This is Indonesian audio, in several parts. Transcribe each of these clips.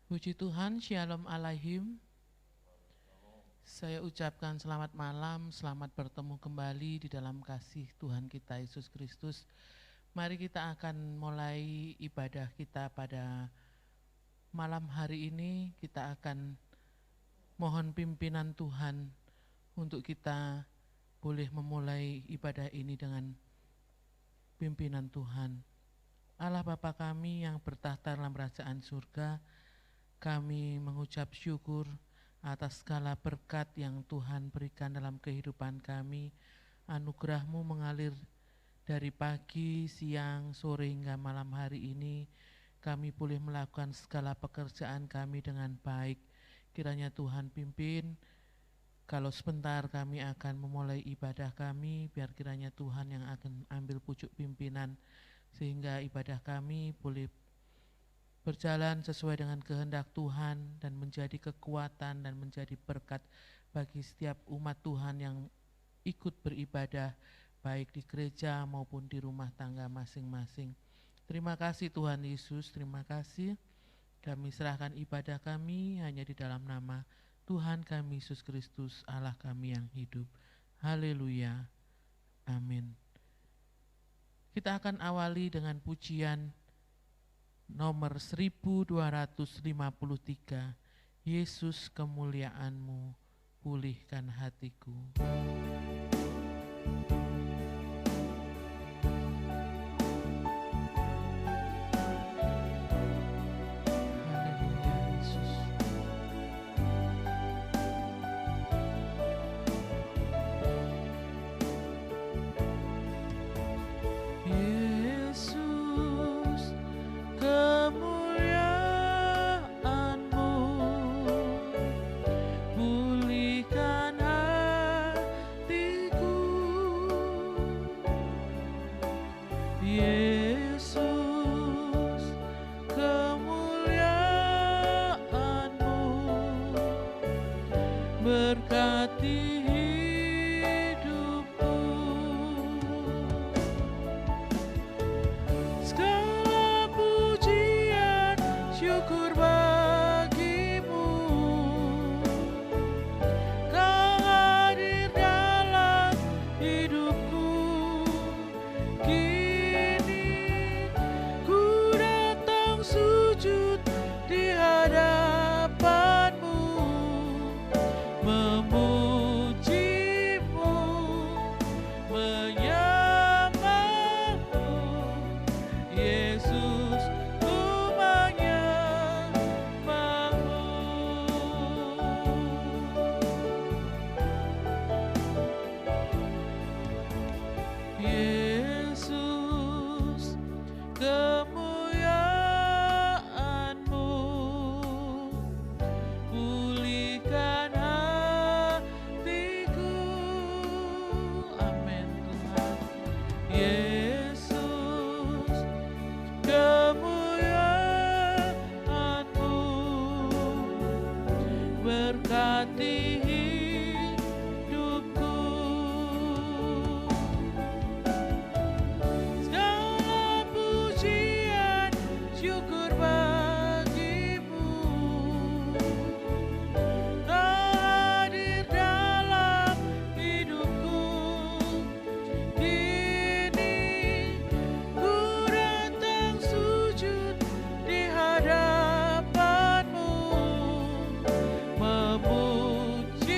Puji Tuhan, Shalom Alaihim. Saya ucapkan selamat malam, selamat bertemu kembali di dalam kasih Tuhan kita Yesus Kristus. Mari kita akan mulai ibadah kita pada malam hari ini. Kita akan mohon pimpinan Tuhan untuk kita boleh memulai ibadah ini dengan pimpinan Tuhan. Allah Bapa kami yang bertahta dalam kerajaan surga, kami mengucap syukur atas segala berkat yang Tuhan berikan dalam kehidupan kami. Anugerah-Mu mengalir dari pagi, siang, sore hingga malam hari ini. Kami boleh melakukan segala pekerjaan kami dengan baik. Kiranya Tuhan pimpin. Kalau sebentar kami akan memulai ibadah kami, biar kiranya Tuhan yang akan ambil pucuk pimpinan, sehingga ibadah kami boleh berjalan sesuai dengan kehendak Tuhan dan menjadi kekuatan dan menjadi berkat bagi setiap umat Tuhan yang ikut beribadah baik di gereja maupun di rumah tangga masing-masing. Terima kasih Tuhan Yesus, terima kasih. Kami serahkan ibadah kami hanya di dalam nama Tuhan kami Yesus Kristus, Allah kami yang hidup. Haleluya. Amin. Kita akan awali dengan pujian nomor 1253, Yesus kemuliaan-Mu, pulihkan hatiku. Haleluya Yesus. Yesus kemuliaan-Mu, pulihkan hatiku. Yesus kemuliaan-Mu, berkati hidupku. Segala pujian syukur bagimu, Kau hadir dalam hidupku. Kini ku datang sujud di hadapan-Mu, memuji-Mu, menyembah-Mu. Yesus, ku menyembah-Mu. Yesus, kemuliaan-Mu, pulihkan hatiku. Amin Tuhan. Yesus, kemuliaan-Mu, berkati hidupku. Segala pujian syukur bagimu, Kau hadir dalam hidupku. Kini ku datang sujud di hadapan-Mu, memuji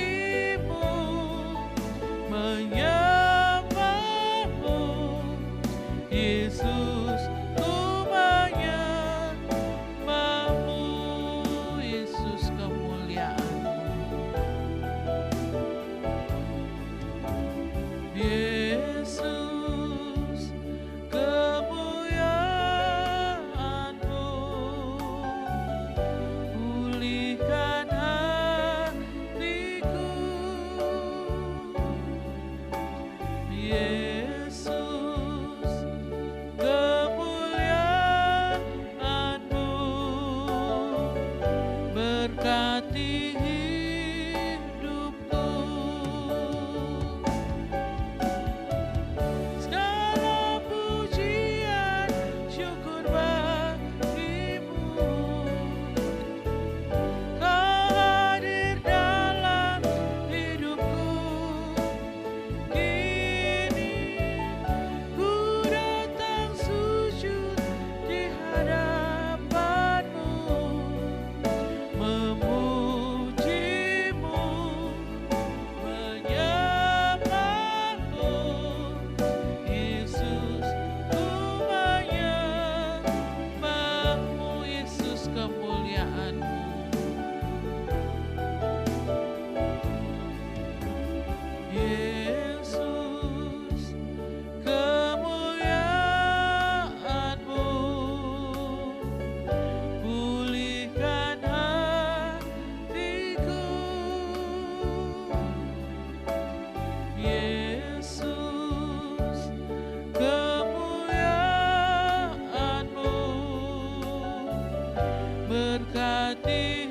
berkati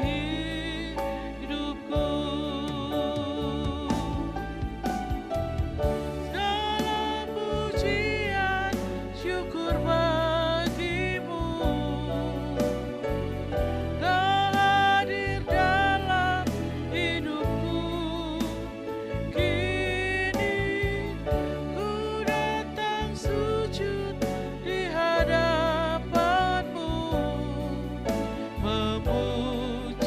hidupku. Segala pujian syukur bagimu, Kau hadir dalam hidupku. Kini ku datang sujud di hadapanmu, memuji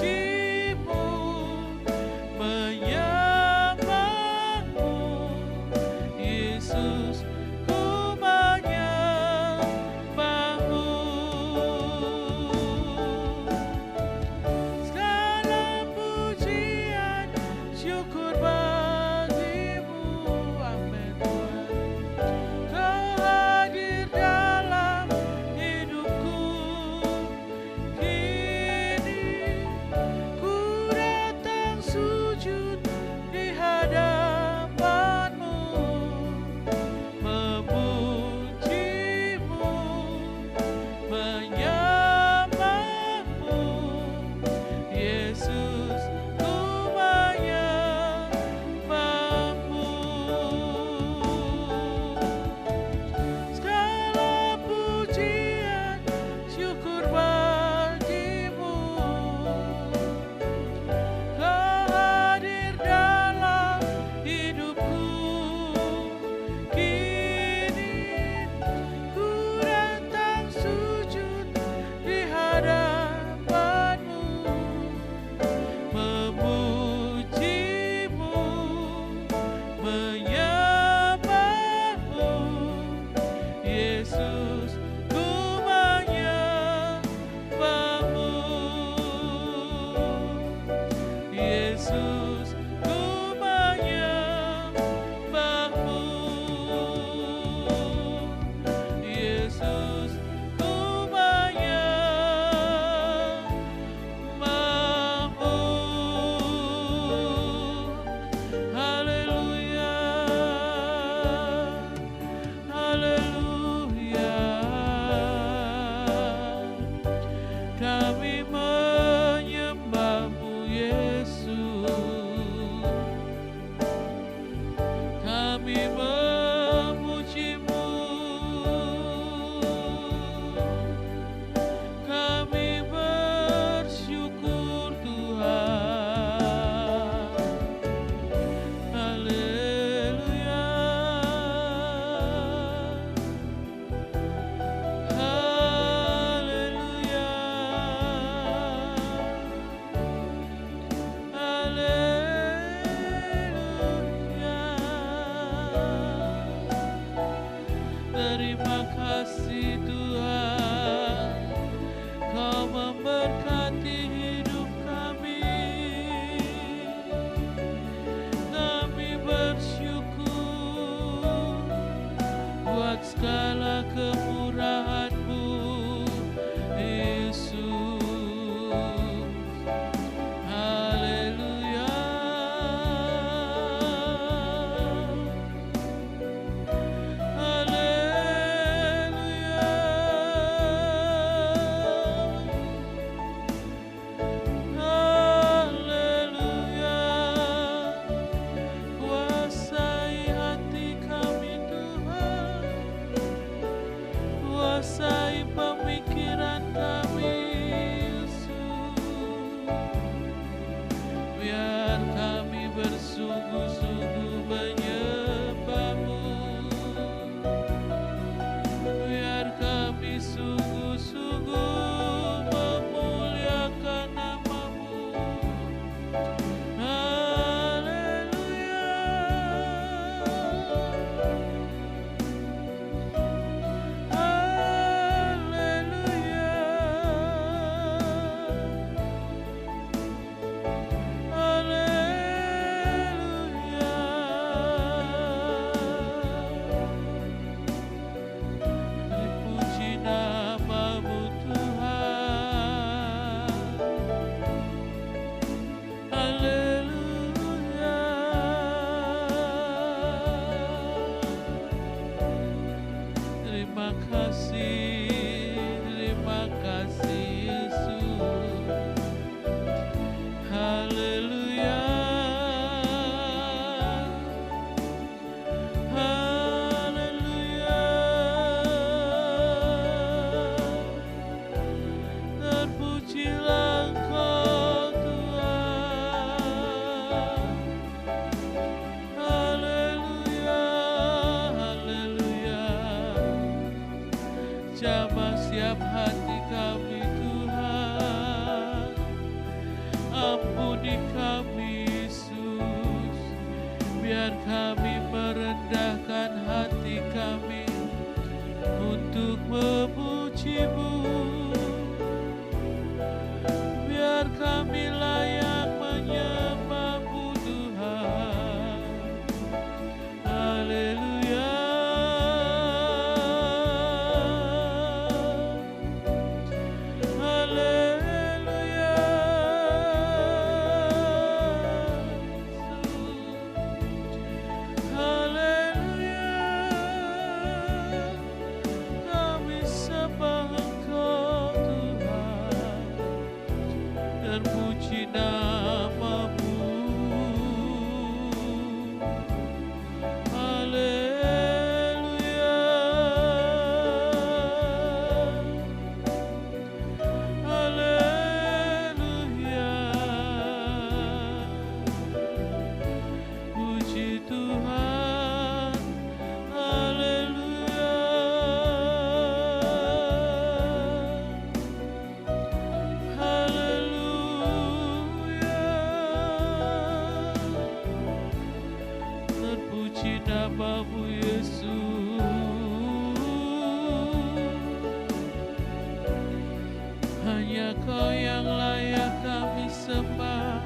Hanya Kau yang layak kami sembah,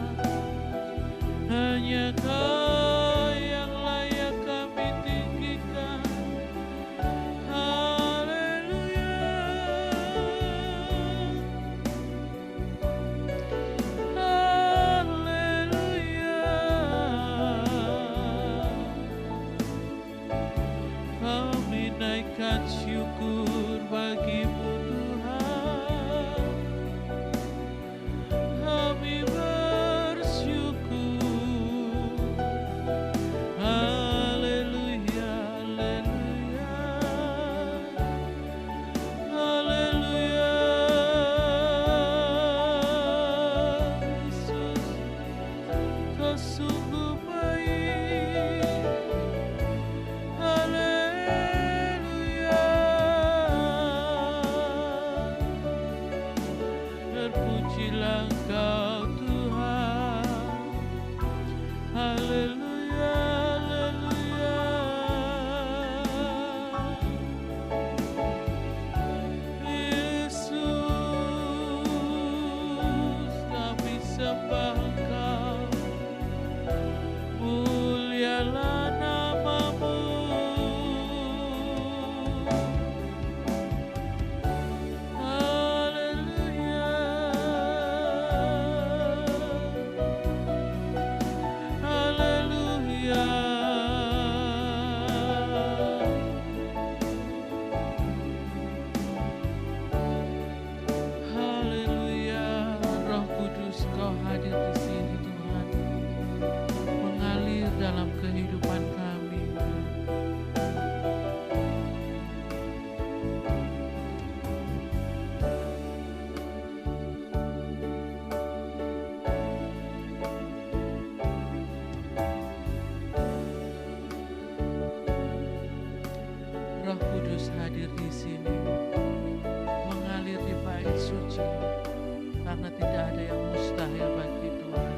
hanya Kau yang layak kami tinggikan. Haleluya, haleluya. Kami naikkan syukur bagi-Mu Tuhan, kami bersyukur. Haleluya, haleluya, haleluya. Yesus, Kau sungguh baik. Haleluya, terpujilah Engkau Tuhan. Haleluya, haleluya. Yesus, kami sembah Engkau, mulialah nama-Mu. Haleluya, haleluya. Haleluya, Roh Kudus Kau hadir di sini Tuhan, mengalir dalam kehidupan kami. Roh Kudus hadir di sini, mengalir di bait suci, karena tidak ada yang mustahil bagi Tuhan.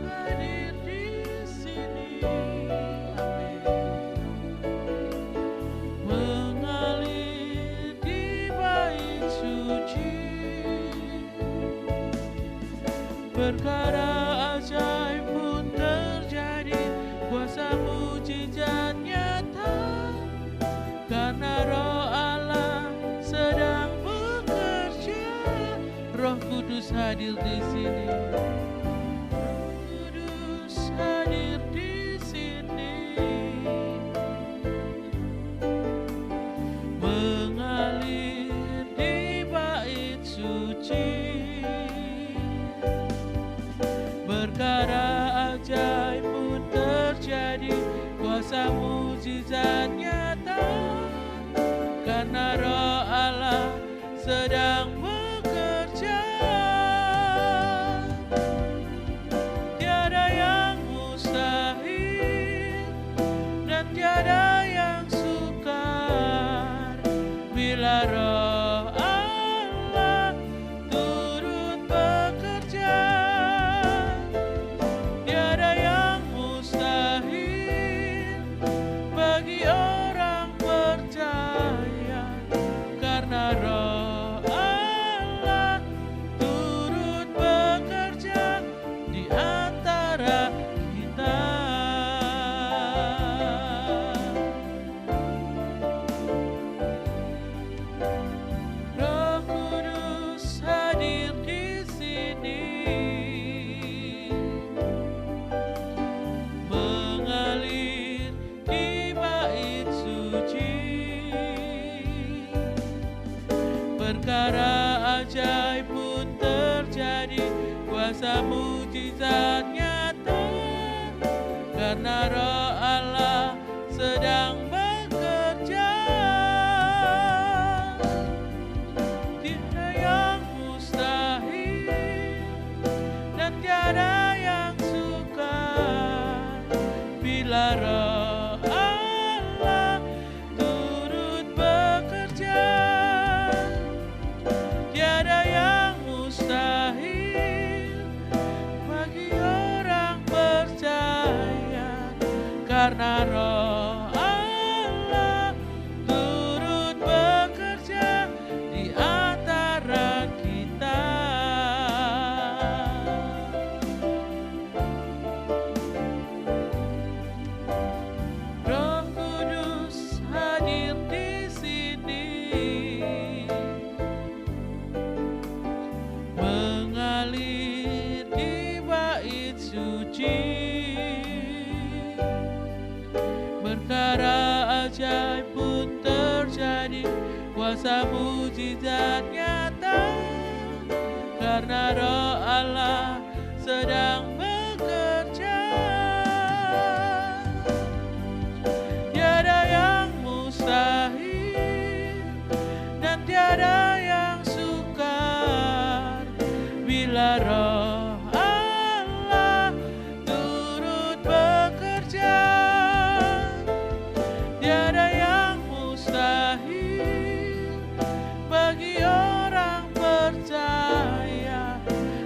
Hadir di sini, amin. Mengalir di bait suci, perkara ajaib pun terjadi, kuasa mujizat nyata, karena Roh Allah sedang bekerja. Roh Kudus hadir di sini. Roh Kudus hadir di sini, mengalir di bait suci, perkara ajaib pun terjadi, kuasa mujizat nyata, karena Roh Allah sedang bekerja. Tiada yang mustahil dan tiada yang sukar bila Roh Allah turut bekerja. Tiada yang mustahil bagi orang percaya, karena Roh Allah turut bekerja di antara kita. Roh Kudus hadir di sini, mengalir di bait suci, perkara ajaib pun terjadi, kuasa mujizat nyata, karena Roh Allah sedang bekerja. Tiada yang mustahil dan tiada yang sukar bila Roh Allah turut bekerja. Tiada yang mustahil bagi pun terjadi, kuasa mujizat nyata, karena Roh Allah sedang bekerja. Tiada yang mustahil dan tiada yang sukar bila Roh Allah turut bekerja. Tiada yang mustahil bagi orang percaya,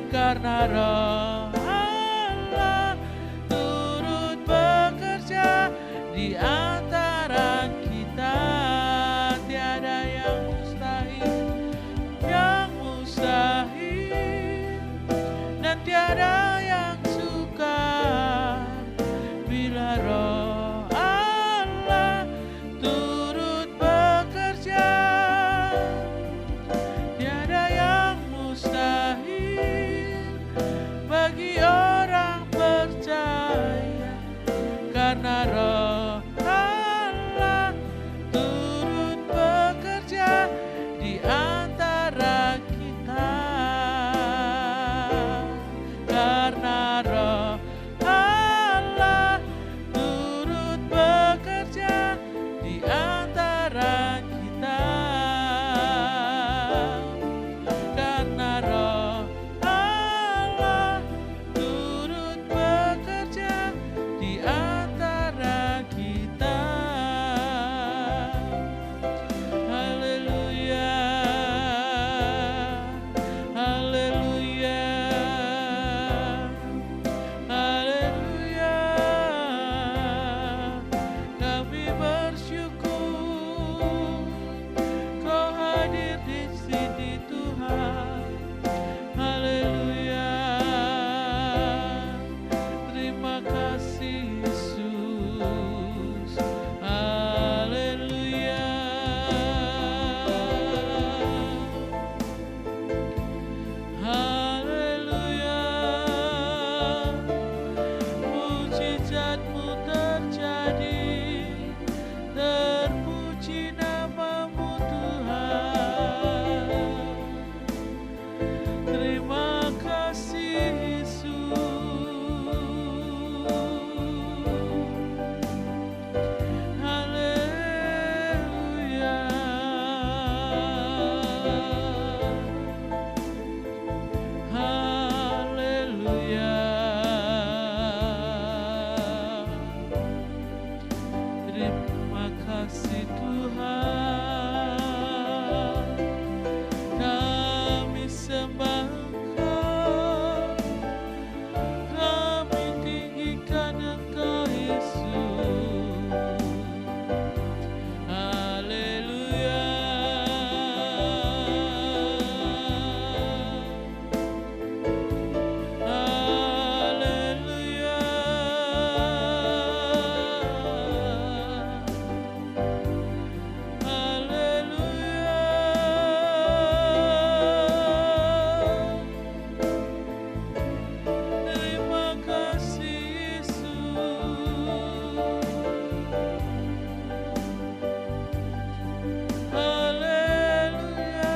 karena Roh Allah turut bekerja di antara kita. Tiada yang mustahil dan tiada yang sukar bila Roh Allah turut bekerja. Tiada yang mustahil bagi orang percaya, karena Roh Allah turut bekerja di antara kita. Karena Roh Allah turut bekerja di antara kita. Karena Roh Allah turut bekerja di antara kita. Haleluya, haleluya, haleluya. Kami bersyukur Kau hadir di sini Tuhan. Haleluya. Terima kasih Yesus. Haleluya. Haleluya. Mujizat-Mu terjadi, terpuji nama-Mu Tuhan. Terima kasih Yesus. Haleluya. Haleluya. Terima kasih Tuhan. Kami sembah Engkau, kami tinggikan Engkau Yesus. Haleluya. Haleluya. Terima kasih Yesus. Haleluya.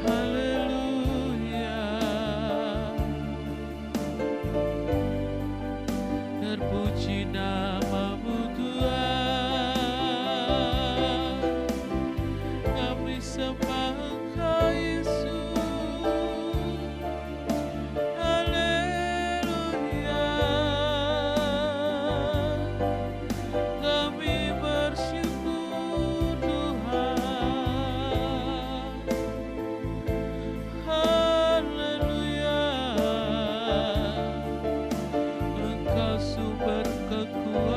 Haleluya. Terpuji nama-Mu Tuhan. Kami sembah Engkau Yesus. Haleluya. Kami bersyukur Tuhan. Haleluya. Engkau sumber kekuatan.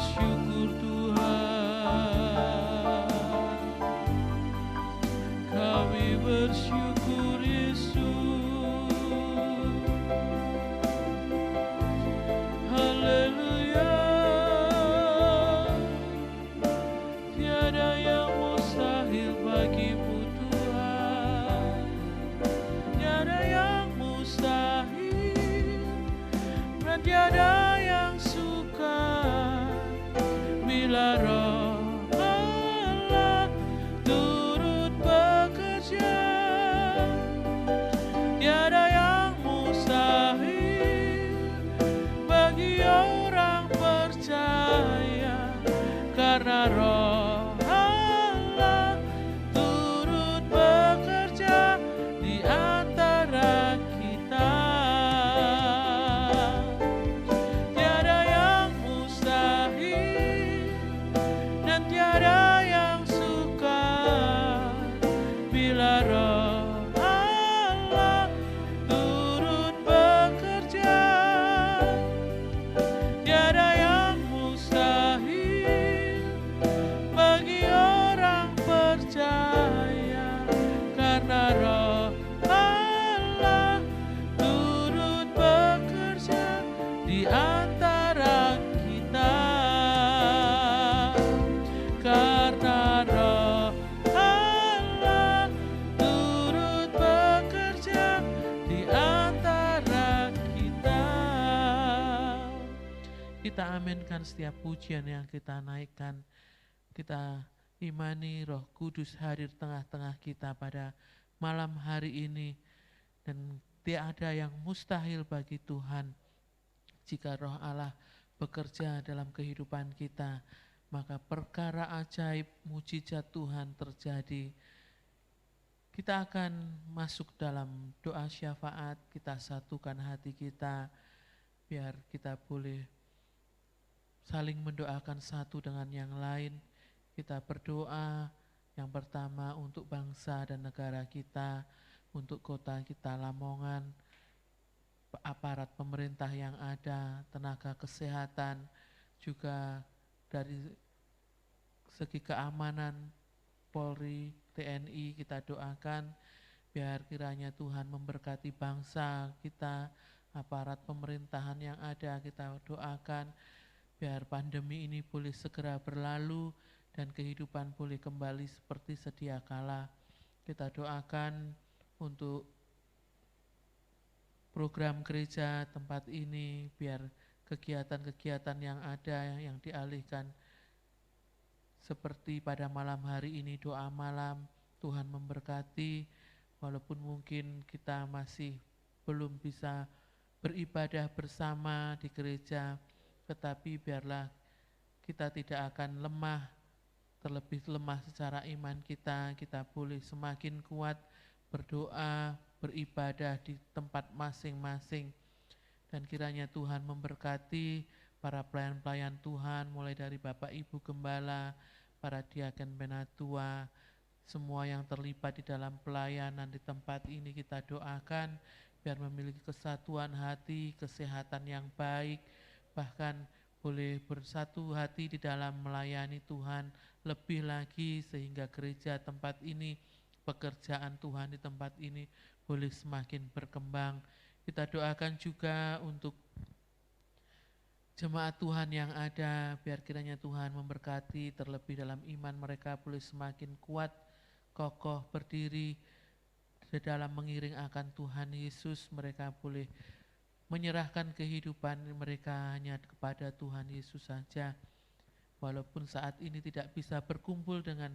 bersyukur Tuhan, kami bersyukur Yesus. Haleluya, tiada yang mustahil bagimu Tuhan, tiada yang mustahil, dan tiada yang sukar bila Roh Allah turut bekerja. Tiada yang mustahil bagi orang percaya, karena Roh Allah turut bekerja di antara kita. Tiada yang mustahil dan tiada yang sukar bila Roh Allah turut bekerja. Tiada yang mustahil bagi orang percaya, karena Roh Allah turut bekerja di antara kita. Karena Roh Allah turut bekerja di antara kita. Kita aminkan setiap pujian yang kita naikkan. Kita imani Roh Kudus hadir tengah-tengah kita pada malam hari ini, dan tiada yang mustahil bagi Tuhan. Jika Roh Allah bekerja dalam kehidupan kita, maka perkara ajaib mujizat Tuhan terjadi. Kita akan masuk dalam doa syafaat. Kita satukan hati kita biar kita boleh saling mendoakan satu dengan yang lain. Kita berdoa yang pertama untuk bangsa dan negara kita, untuk kota kita Lamongan, aparat pemerintah yang ada, tenaga kesehatan, juga dari segi keamanan Polri, TNI, kita doakan biar kiranya Tuhan memberkati bangsa kita, aparat pemerintahan yang ada, kita doakan biar pandemi ini boleh segera berlalu dan kehidupan boleh kembali seperti sedia kala. Kita doakan untuk program gereja tempat ini, biar kegiatan-kegiatan yang ada yang dialihkan, seperti pada malam hari ini doa malam, Tuhan memberkati. Walaupun mungkin kita masih belum bisa beribadah bersama di gereja, tetapi biarlah kita tidak akan lemah, terlebih lemah secara iman kita boleh semakin kuat berdoa, beribadah di tempat masing-masing. Dan kiranya Tuhan memberkati para pelayan-pelayan Tuhan, mulai dari Bapak Ibu Gembala, para diaken penatua, semua yang terlibat di dalam pelayanan di tempat ini kita doakan biar memiliki kesatuan hati, kesehatan yang baik, bahkan boleh bersatu hati di dalam melayani Tuhan lebih lagi, sehingga gereja tempat ini, pekerjaan Tuhan di tempat ini boleh semakin berkembang. Kita doakan juga untuk jemaat Tuhan yang ada, biar kiranya Tuhan memberkati, terlebih dalam iman mereka boleh semakin kuat, kokoh, berdiri di dalam mengiring akan Tuhan Yesus. Mereka boleh menyerahkan kehidupan mereka hanya kepada Tuhan Yesus saja. Walaupun saat ini tidak bisa berkumpul dengan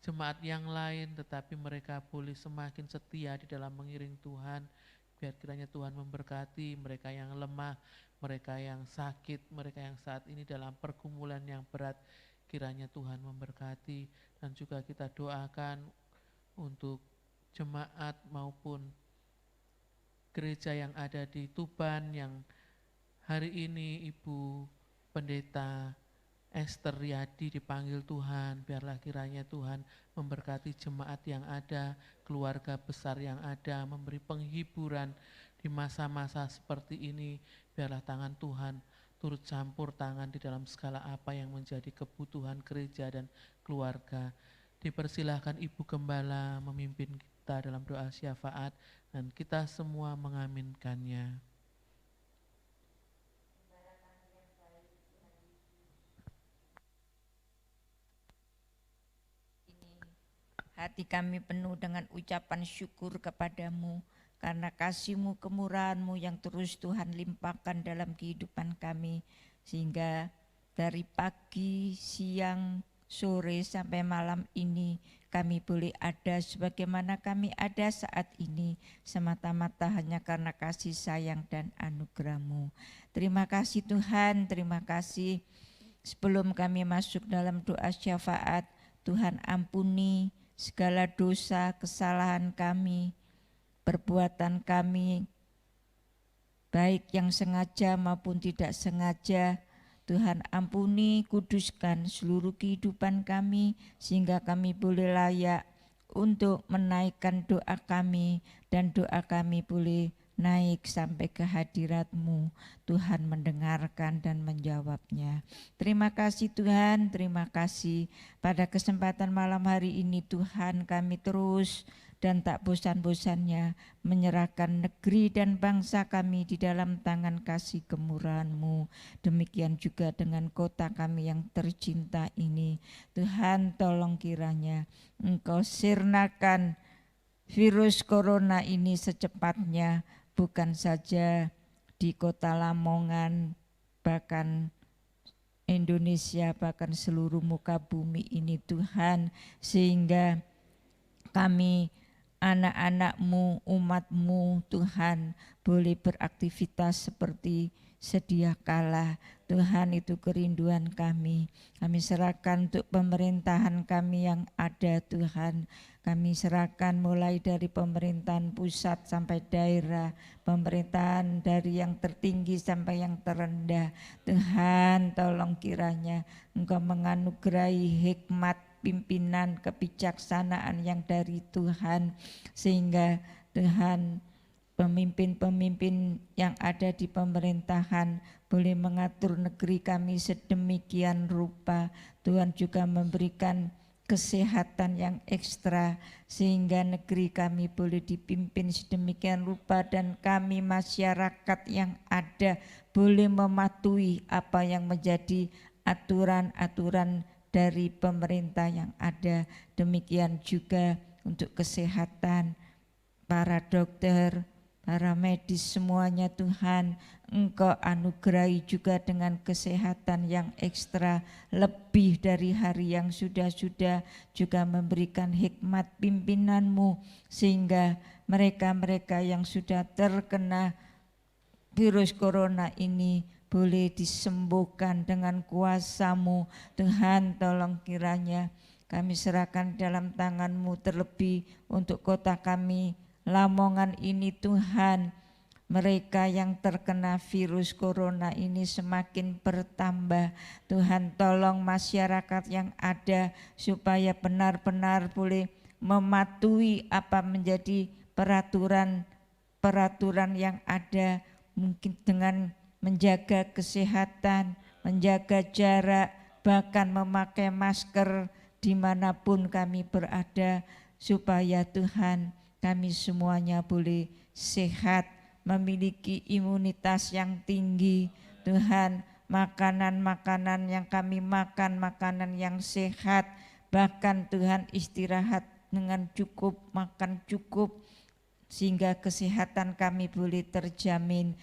jemaat yang lain, tetapi mereka boleh semakin setia di dalam mengiring Tuhan. Biar kiranya Tuhan memberkati mereka yang lemah, mereka yang sakit, mereka yang saat ini dalam pergumulan yang berat. Kiranya Tuhan memberkati. Dan juga kita doakan untuk jemaat maupun gereja yang ada di Tuban, yang hari ini Ibu Pendeta Esther Riyadi dipanggil Tuhan. Biarlah kiranya Tuhan memberkati jemaat yang ada, keluarga besar yang ada, memberi penghiburan di masa-masa seperti ini. Biarlah tangan Tuhan turut campur tangan di dalam segala apa yang menjadi kebutuhan gereja dan keluarga. Dipersilahkan Ibu Gembala memimpin kita dalam doa syafaat dan kita semua mengaminkannya. Hati kami penuh dengan ucapan syukur kepadamu karena kasih-Mu, kemurahan-Mu yang terus Tuhan limpahkan dalam kehidupan kami. Sehingga dari pagi, siang, sore sampai malam ini kami boleh ada sebagaimana kami ada saat ini. Semata-mata hanya karena kasih sayang dan anugerah-Mu. Terima kasih Tuhan, terima kasih. Sebelum kami masuk dalam doa syafaat, Tuhan ampuni segala dosa, kesalahan kami, perbuatan kami, baik yang sengaja maupun tidak sengaja. Tuhan ampuni, kuduskan seluruh kehidupan kami, sehingga kami boleh layak untuk menaikkan doa kami, dan doa kami boleh naik sampai ke hadirat-Mu. Tuhan mendengarkan dan menjawabnya. Terima kasih Tuhan, terima kasih. Pada kesempatan malam hari ini Tuhan, kami terus dan tak bosan-bosannya menyerahkan negeri dan bangsa kami di dalam tangan kasih kemurahan-Mu. Demikian juga dengan kota kami yang tercinta ini. Tuhan, tolong kiranya Engkau sirnakan virus corona ini secepatnya, bukan saja di kota Lamongan, bahkan Indonesia, bahkan seluruh muka bumi ini Tuhan, sehingga kami anak-anak-Mu, umat-Mu Tuhan boleh beraktivitas seperti sedia kala. Tuhan, itu kerinduan kami. Kami serahkan untuk pemerintahan kami yang ada Tuhan. Kami serahkan mulai dari pemerintahan pusat sampai daerah, pemerintahan dari yang tertinggi sampai yang terendah. Tuhan, tolong kiranya Engkau menganugerahi hikmat, pimpinan, kebijaksanaan yang dari Tuhan, sehingga Tuhan pemimpin-pemimpin yang ada di pemerintahan boleh mengatur negeri kami sedemikian rupa. Tuhan juga memberikan kesehatan yang ekstra sehingga negeri kami boleh dipimpin sedemikian rupa, dan kami masyarakat yang ada boleh mematuhi apa yang menjadi aturan-aturan dari pemerintah yang ada. Demikian juga untuk kesehatan, para dokter, para medis semuanya Tuhan, Engkau anugerahi juga dengan kesehatan yang ekstra, lebih dari hari yang sudah-sudah, juga memberikan hikmat pimpinan-Mu sehingga mereka-mereka yang sudah terkena virus corona ini boleh disembuhkan dengan kuasa-Mu. Tuhan, tolong kiranya kami serahkan dalam tangan-Mu, terlebih untuk kota kami Lamongan ini Tuhan. Mereka yang terkena virus corona ini semakin bertambah. Tuhan, tolong masyarakat yang ada supaya benar-benar boleh mematuhi apa menjadi peraturan yang ada, mungkin dengan menjaga kesehatan, menjaga jarak, bahkan memakai masker dimanapun kami berada, supaya Tuhan kami semuanya boleh sehat, memiliki imunitas yang tinggi. Tuhan, makanan-makanan yang kami makan, makanan yang sehat, bahkan Tuhan istirahat dengan cukup, makan cukup, sehingga kesehatan kami boleh terjamin.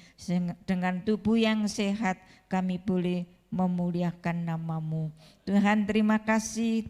Dengan tubuh yang sehat kami boleh memuliakan nama-Mu. Tuhan, terima kasih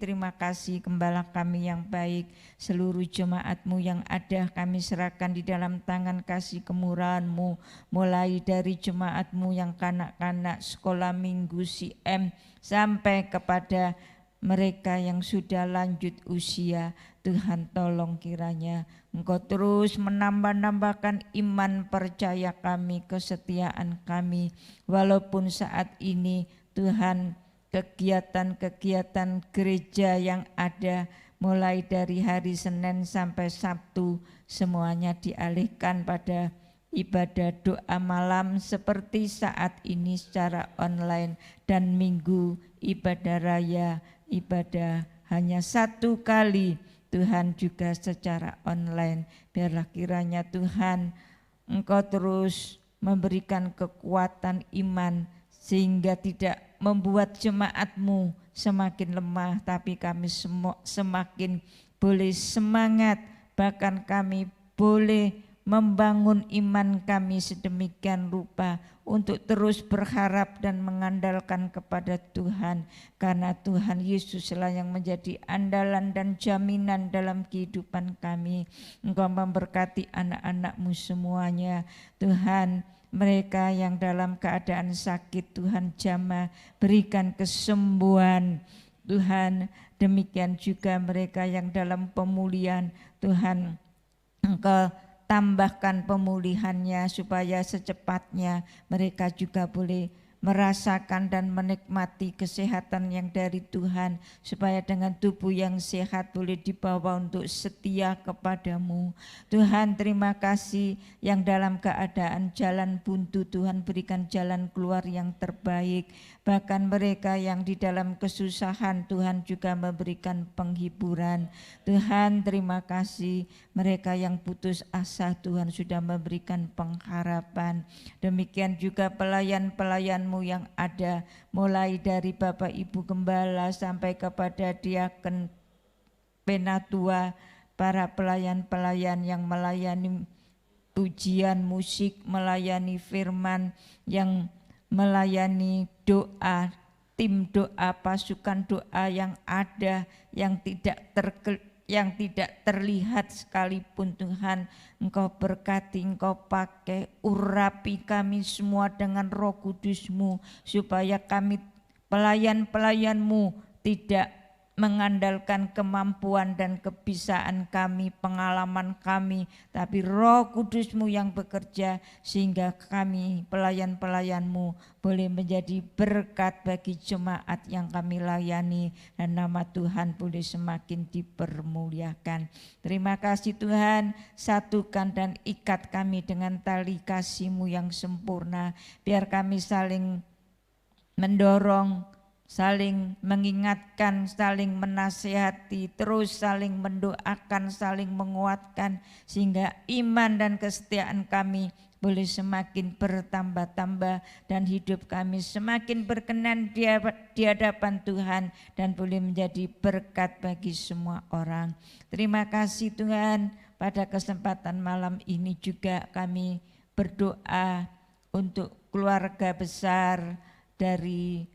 Gembala kami yang baik, seluruh jemaat-Mu yang ada kami serahkan di dalam tangan kasih kemurahan-Mu, mulai dari jemaat-Mu yang kanak-kanak sekolah minggu CM sampai kepada mereka yang sudah lanjut usia. Tuhan, tolong kiranya Engkau terus menambah-nambahkan iman percaya kami, kesetiaan kami, walaupun saat ini Tuhan kegiatan-kegiatan gereja yang ada mulai dari hari Senin sampai Sabtu semuanya dialihkan pada ibadah doa malam seperti saat ini secara online, dan minggu ibadah raya, ibadah hanya 1 kali Tuhan juga secara online. Biarlah kiranya Tuhan Engkau terus memberikan kekuatan iman sehingga tidak membuat jemaat-Mu semakin lemah, tapi kami semakin boleh semangat, bahkan kami boleh membangun iman kami sedemikian rupa untuk terus berharap dan mengandalkan kepada Tuhan, karena Tuhan Yesuslah yang menjadi andalan dan jaminan dalam kehidupan kami. Engkau memberkati anak-anak-Mu semuanya Tuhan. Mereka yang dalam keadaan sakit, Tuhan jamah berikan kesembuhan Tuhan. Demikian juga mereka yang dalam pemulihan, Tuhan Engkau tambahkan pemulihannya supaya secepatnya mereka juga boleh merasakan dan menikmati kesehatan yang dari Tuhan, supaya dengan tubuh yang sehat boleh dibawa untuk setia kepadamu. Tuhan, terima kasih yang dalam keadaan jalan buntu, Tuhan berikan jalan keluar yang terbaik. Bahkan mereka yang di dalam kesusahan, Tuhan juga memberikan penghiburan. Tuhan, terima kasih mereka yang putus asa, Tuhan sudah memberikan pengharapan. Demikian juga pelayan-pelayan-Mu yang ada, mulai dari Bapak Ibu Gembala sampai kepada diaken penatua, para pelayan-pelayan yang melayani pujian musik, melayani firman, yang melayani doa, tim doa, pasukan doa yang ada, yang tidak terlihat sekalipun. Tuhan, Engkau berkati, Engkau pakai, urapi kami semua dengan Roh Kudus-Mu, supaya kami pelayan-pelayan-Mu tidak mengandalkan kemampuan dan kebisaan kami, pengalaman kami, tapi Roh Kudus-Mu yang bekerja, sehingga kami pelayan-pelayan-Mu boleh menjadi berkat bagi jemaat yang kami layani, dan nama Tuhan boleh semakin dipermuliakan. Terima kasih Tuhan, satukan dan ikat kami dengan tali kasih-Mu yang sempurna, biar kami saling mendorong, saling mengingatkan, saling menasihati, terus saling mendoakan, saling menguatkan, sehingga iman dan kesetiaan kami boleh semakin bertambah-tambah, dan hidup kami semakin berkenan di hadapan Tuhan, dan boleh menjadi berkat bagi semua orang. Terima kasih Tuhan, pada kesempatan malam ini juga kami berdoa untuk keluarga besar dari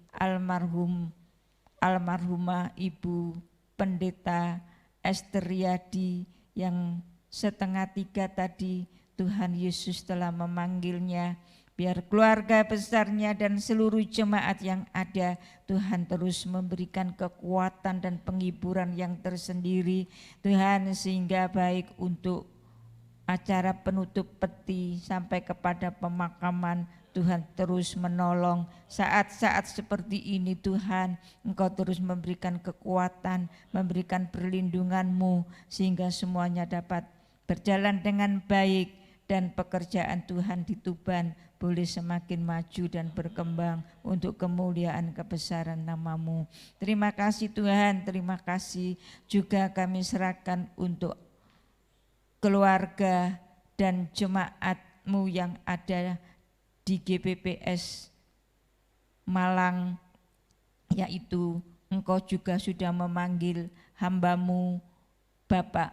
almarhumah Ibu Pendeta Esther Riyadi yang 2:30 tadi Tuhan Yesus telah memanggilnya. Biar keluarga besarnya dan seluruh jemaat yang ada, Tuhan terus memberikan kekuatan dan penghiburan yang tersendiri Tuhan, sehingga baik untuk acara penutup peti sampai kepada pemakaman, Tuhan terus menolong. Saat-saat seperti ini Tuhan, Engkau terus memberikan kekuatan, memberikan perlindungan-Mu, sehingga semuanya dapat berjalan dengan baik, dan pekerjaan Tuhan di Tuban boleh semakin maju dan berkembang untuk kemuliaan kebesaran nama-Mu. Terima kasih Tuhan, terima kasih juga kami serahkan untuk keluarga dan jemaat-Mu yang ada di GPPS Malang, yaitu Engkau juga sudah memanggil hamba-Mu Bapak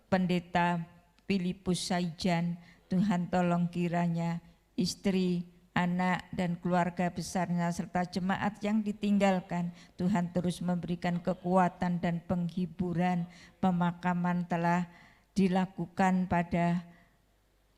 Pendeta Filipus Saijan. Tuhan tolong kiranya istri, anak dan keluarga besarnya serta jemaat yang ditinggalkan, Tuhan terus memberikan kekuatan dan penghiburan. Pemakaman telah dilakukan pada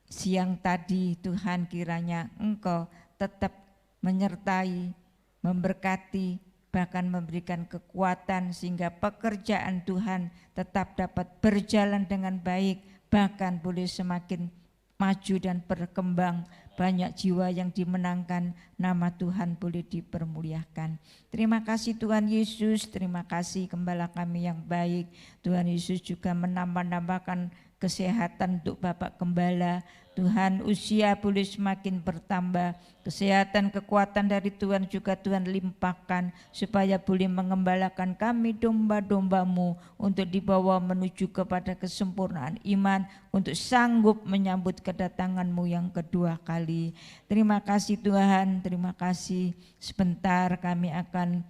siang tadi, Tuhan kiranya Engkau tetap menyertai, memberkati, bahkan memberikan kekuatan sehingga pekerjaan Tuhan tetap dapat berjalan dengan baik, bahkan boleh semakin maju dan berkembang. Banyak jiwa yang dimenangkan, nama Tuhan boleh dipermuliakan. Terima kasih Tuhan Yesus, terima kasih Gembala kami yang baik. Tuhan Yesus juga menambah-nambahkan kesehatan untuk Bapak Gembala. Tuhan, usia boleh semakin bertambah, kesehatan, kekuatan dari Tuhan juga Tuhan limpahkan, supaya boleh mengembalakan kami domba-domba-Mu untuk dibawa menuju kepada kesempurnaan iman, untuk sanggup menyambut kedatangan-Mu yang kedua kali. Terima kasih Tuhan, terima kasih. Sebentar kami akan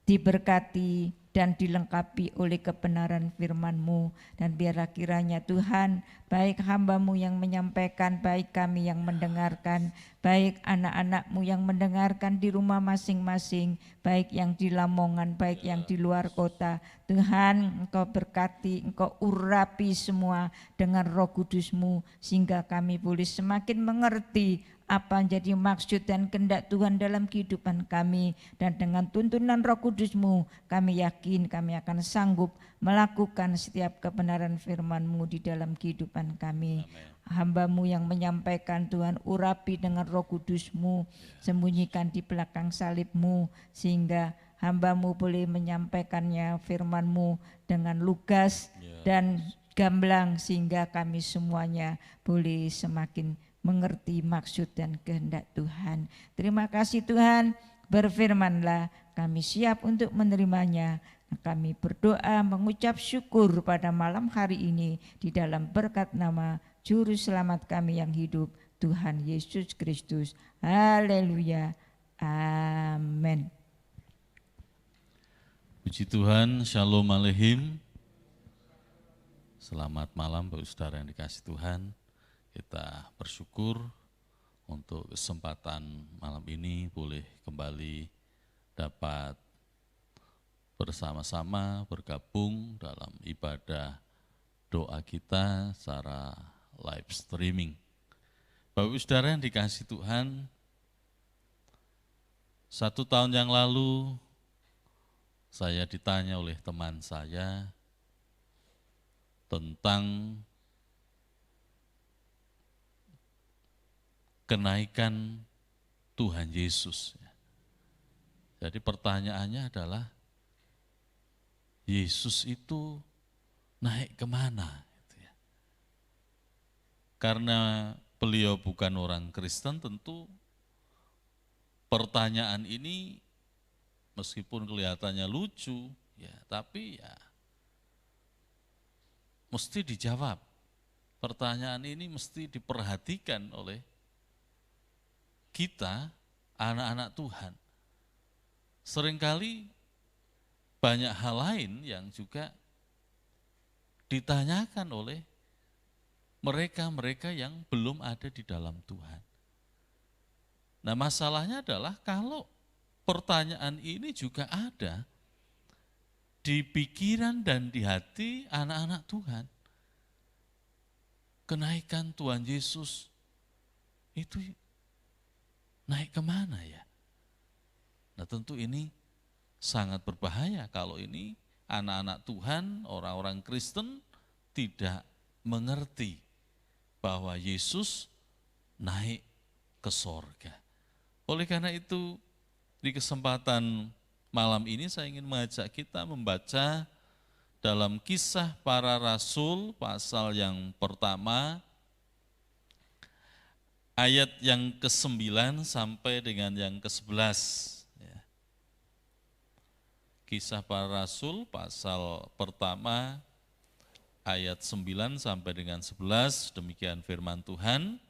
diberkati dan dilengkapi oleh kebenaran firman-Mu, dan biarlah kiranya Tuhan, baik hamba-Mu yang menyampaikan, baik kami yang mendengarkan, baik anak-anak-Mu yang mendengarkan di rumah masing-masing, baik yang di Lamongan, baik yang di luar kota, Tuhan Engkau berkati, Engkau urapi semua dengan Roh Kudus-Mu, sehingga kami boleh semakin mengerti apa jadi maksud dan kehendak Tuhan dalam kehidupan kami, dan dengan tuntunan Roh Kudus-Mu kami yakin kami akan sanggup melakukan setiap kebenaran firman-Mu di dalam kehidupan kami. Hamba-Mu yang menyampaikan, Tuhan urapi dengan Roh Kudus-Mu, sembunyikan di belakang salib-Mu, sehingga hamba-Mu boleh menyampaikannya firman-Mu dengan lugas dan gamblang, sehingga kami semuanya boleh semakin mengerti maksud dan kehendak Tuhan. Terima kasih Tuhan, berfirmanlah, kami siap untuk menerimanya. Kami berdoa mengucap syukur pada malam hari ini di dalam berkat nama Juru Selamat kami yang hidup, Tuhan Yesus Kristus. Haleluya. Amin. Puji Tuhan, Shalom Aleichem. Selamat malam Bapak Saudara yang dikasihi Tuhan. Kita bersyukur untuk kesempatan malam ini boleh kembali dapat bersama-sama bergabung dalam ibadah doa kita secara live streaming. Bapak Saudara yang dikasihi Tuhan, 1 tahun yang lalu saya ditanya oleh teman saya tentang kenaikan Tuhan Yesus. Jadi pertanyaannya adalah, Yesus itu naik kemana? Karena beliau bukan orang Kristen, tentu pertanyaan ini meskipun kelihatannya lucu, ya, tapi ya mesti dijawab. Pertanyaan ini mesti diperhatikan oleh kita, anak-anak Tuhan. Seringkali banyak hal lain yang juga ditanyakan oleh mereka-mereka yang belum ada di dalam Tuhan. Nah, masalahnya adalah kalau pertanyaan ini juga ada di pikiran dan di hati anak-anak Tuhan. Kenaikan Tuhan Yesus itu naik kemana ya? Nah, tentu ini sangat berbahaya kalau ini anak-anak Tuhan, orang-orang Kristen tidak mengerti bahwa Yesus naik ke sorga. Oleh karena itu, di kesempatan malam ini saya ingin mengajak kita membaca dalam Kisah Para Rasul pasal yang pertama, ayat yang ke-9 sampai dengan yang ke-11. Kisah Para Rasul pasal pertama ayat 9 sampai dengan 11, demikian firman Tuhan.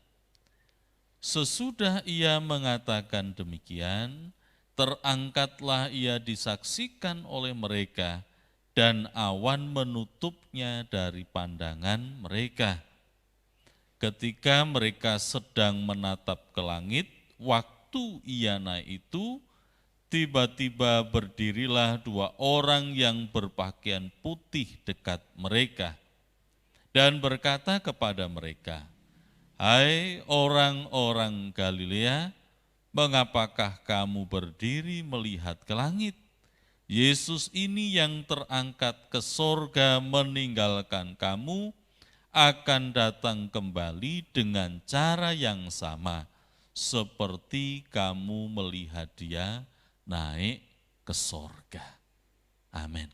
Sesudah ia mengatakan demikian, terangkatlah ia disaksikan oleh mereka, dan awan menutupnya dari pandangan mereka. Ketika mereka sedang menatap ke langit, waktu ia naik itu, tiba-tiba berdirilah 2 orang yang berpakaian putih dekat mereka, dan berkata kepada mereka, "Hai orang-orang Galilea, mengapakah kamu berdiri melihat ke langit? Yesus ini yang terangkat ke sorga meninggalkan kamu, akan datang kembali dengan cara yang sama, seperti kamu melihat dia naik ke sorga." Amin.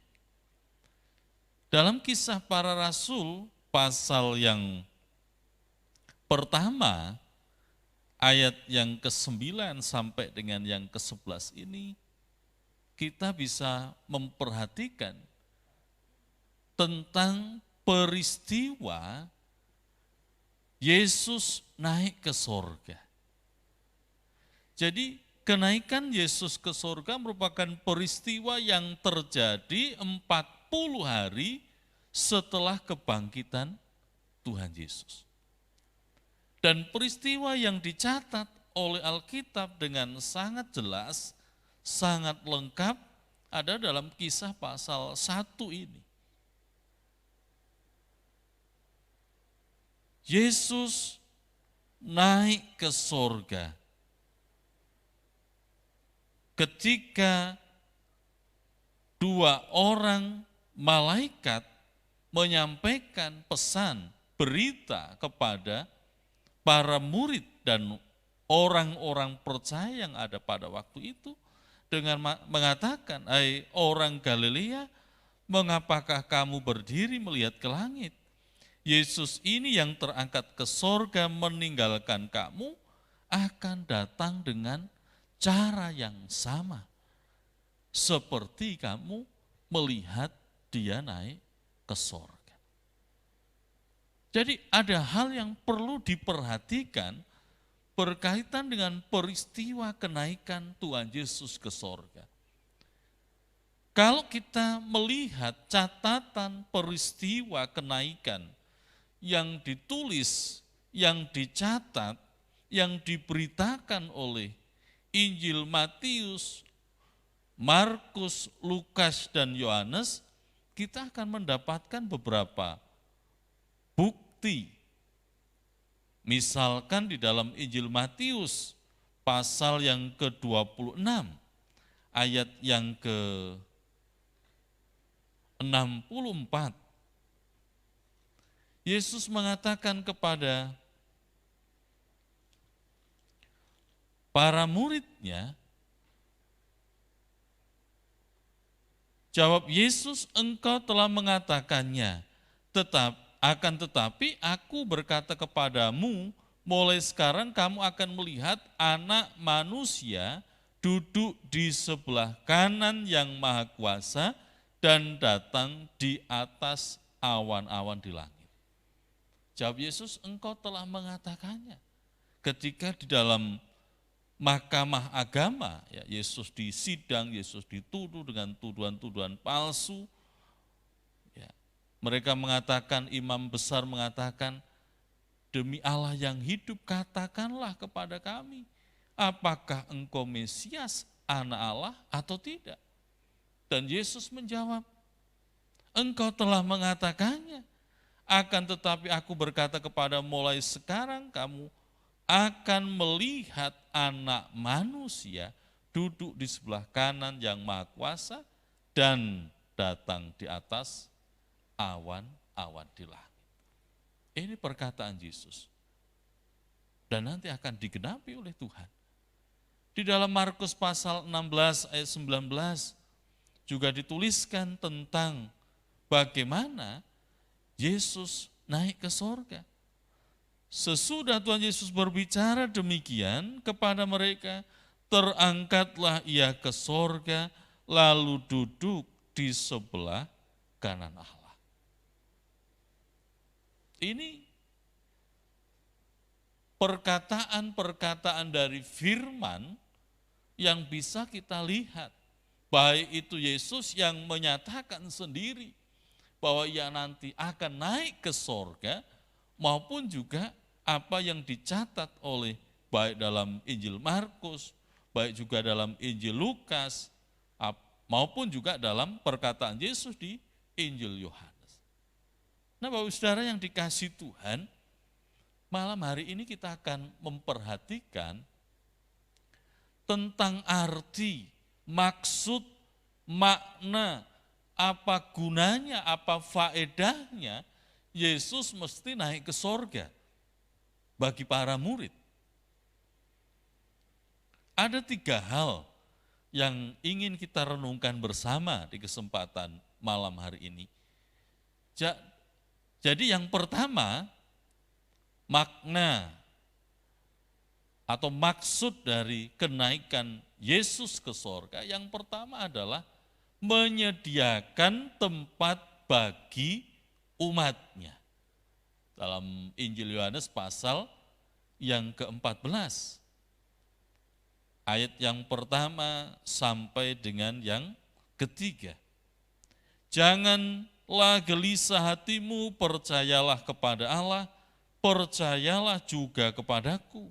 Dalam Kisah Para Rasul pasal yang pertama, ayat yang ke-9 sampai dengan yang ke-11 ini, kita bisa memperhatikan tentang peristiwa Yesus naik ke sorga. Jadi kenaikan Yesus ke sorga merupakan peristiwa yang terjadi 40 hari setelah kebangkitan Tuhan Yesus. Dan peristiwa yang dicatat oleh Alkitab dengan sangat jelas, sangat lengkap ada dalam Kisah pasal 1 ini. Yesus naik ke sorga ketika 2 orang malaikat menyampaikan pesan, berita kepada para murid dan orang-orang percaya yang ada pada waktu itu dengan mengatakan, "Hai orang Galilea, mengapakah kamu berdiri melihat ke langit? Yesus ini yang terangkat ke sorga meninggalkan kamu akan datang dengan cara yang sama, seperti kamu melihat dia naik ke sorga." Jadi ada hal yang perlu diperhatikan berkaitan dengan peristiwa kenaikan Tuhan Yesus ke sorga. Kalau kita melihat catatan peristiwa kenaikan yang ditulis, yang dicatat, yang diberitakan oleh Injil Matius, Markus, Lukas, dan Yohanes, kita akan mendapatkan beberapa bukti. Misalkan di dalam Injil Matius, pasal yang ke-26, ayat yang ke-64, Yesus mengatakan kepada para muridnya, jawab Yesus, engkau telah mengatakannya, tetapi aku berkata kepadamu, mulai sekarang kamu akan melihat Anak Manusia duduk di sebelah kanan yang Maha Kuasa dan datang di atas awan-awan di langit. Jawab Yesus, engkau telah mengatakannya. Ketika di dalam mahkamah agama, ya, Yesus disidang, Yesus dituduh dengan tuduhan-tuduhan palsu. Ya, mereka mengatakan, imam besar mengatakan, demi Allah yang hidup, katakanlah kepada kami, apakah engkau Mesias, anak Allah atau tidak? Dan Yesus menjawab, engkau telah mengatakannya, akan tetapi aku berkata kepada mulai sekarang kamu akan melihat Anak Manusia duduk di sebelah kanan yang Maha Kuasa dan datang di atas awan-awan di langit. Ini perkataan Yesus. Dan nanti akan digenapi oleh Tuhan. Di dalam Markus pasal 16 ayat 19 juga dituliskan tentang bagaimana Yesus naik ke sorga. Sesudah Tuhan Yesus berbicara demikian kepada mereka, terangkatlah ia ke sorga, lalu duduk di sebelah kanan Allah. Ini perkataan-perkataan dari firman yang bisa kita lihat. Baik itu Yesus yang menyatakan sendiri bahwa ia nanti akan naik ke sorga, maupun juga apa yang dicatat oleh baik dalam Injil Markus, baik juga dalam Injil Lukas, maupun juga dalam perkataan Yesus di Injil Yohanes. Nah, Bapak Saudara yang dikasihi Tuhan, malam hari ini kita akan memperhatikan tentang arti, maksud, makna, apa gunanya, apa faedahnya Yesus mesti naik ke sorga bagi para murid. Ada 3 hal yang ingin kita renungkan bersama di kesempatan malam hari ini. Jadi yang pertama, makna atau maksud dari kenaikan Yesus ke sorga, yang pertama adalah menyediakan tempat bagi umatnya. Dalam Injil Yohanes pasal yang ke-14, ayat yang pertama sampai dengan yang ketiga. Janganlah gelisah hatimu, percayalah kepada Allah, percayalah juga kepadaku.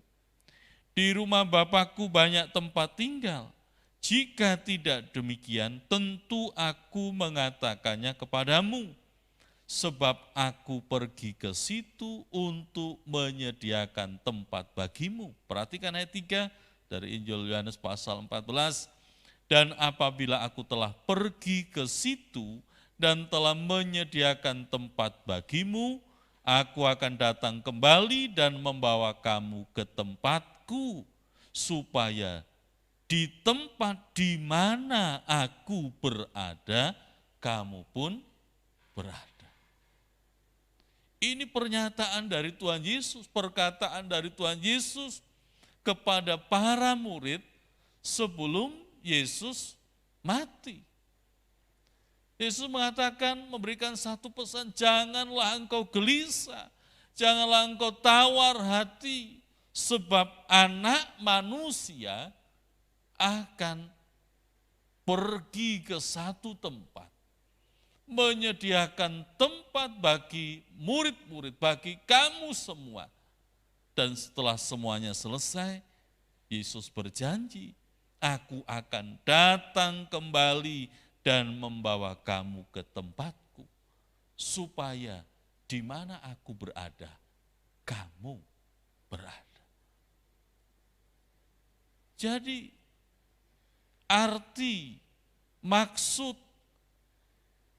Di rumah Bapakku banyak tempat tinggal. Jika tidak demikian, tentu aku mengatakannya kepadamu. Sebab aku pergi ke situ untuk menyediakan tempat bagimu. Perhatikan ayat 3 dari Injil Yohanes pasal 14. Dan apabila aku telah pergi ke situ dan telah menyediakan tempat bagimu, aku akan datang kembali dan membawa kamu ke tempatku, supaya di tempat di mana aku berada, kamu pun berada. Ini pernyataan dari Tuhan Yesus, perkataan dari Tuhan Yesus kepada para murid sebelum Yesus mati. Yesus mengatakan, memberikan satu pesan, janganlah engkau gelisah, janganlah engkau tawar hati, sebab anak manusia akan pergi ke satu tempat, menyediakan tempat bagi murid-murid, bagi kamu semua. Dan setelah semuanya selesai, Yesus berjanji, aku akan datang kembali dan membawa kamu ke tempatku, supaya di mana aku berada, kamu berada. Jadi arti, maksud,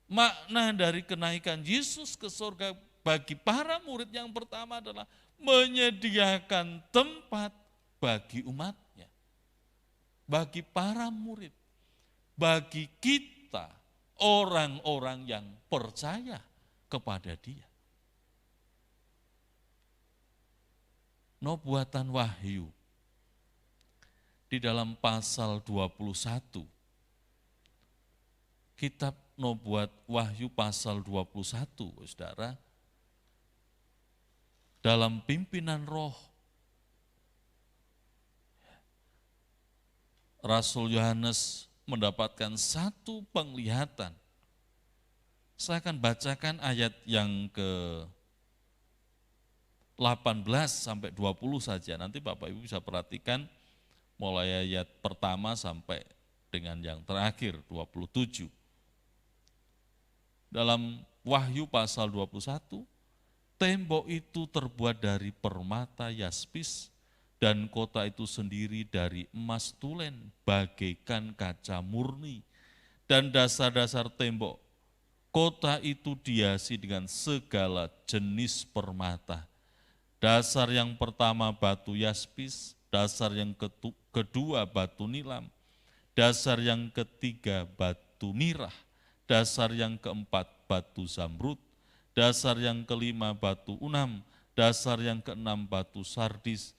makna dari kenaikan Yesus ke surga bagi para murid yang pertama adalah menyediakan tempat bagi umatnya, bagi para murid, bagi kita, orang-orang yang percaya kepada Dia. Nubuatan Wahyu di dalam pasal 21, kitab Nubuat Wahyu pasal 21, saudara, dalam pimpinan roh Rasul Yohanes mendapatkan satu penglihatan. Saya akan bacakan ayat yang ke-18 sampai 20 saja. Nanti Bapak Ibu bisa perhatikan mulai ayat pertama sampai dengan yang terakhir, 27. Dalam Wahyu pasal 21, tembok itu terbuat dari permata yaspis, dan kota itu sendiri dari emas tulen bagaikan kaca murni. Dan dasar-dasar tembok kota itu dihiasi dengan segala jenis permata. Dasar yang pertama batu yaspis, dasar yang kedua batu nilam, dasar yang ketiga batu mirah, dasar yang keempat batu zamrud, dasar yang kelima batu unam, dasar yang keenam batu sardis,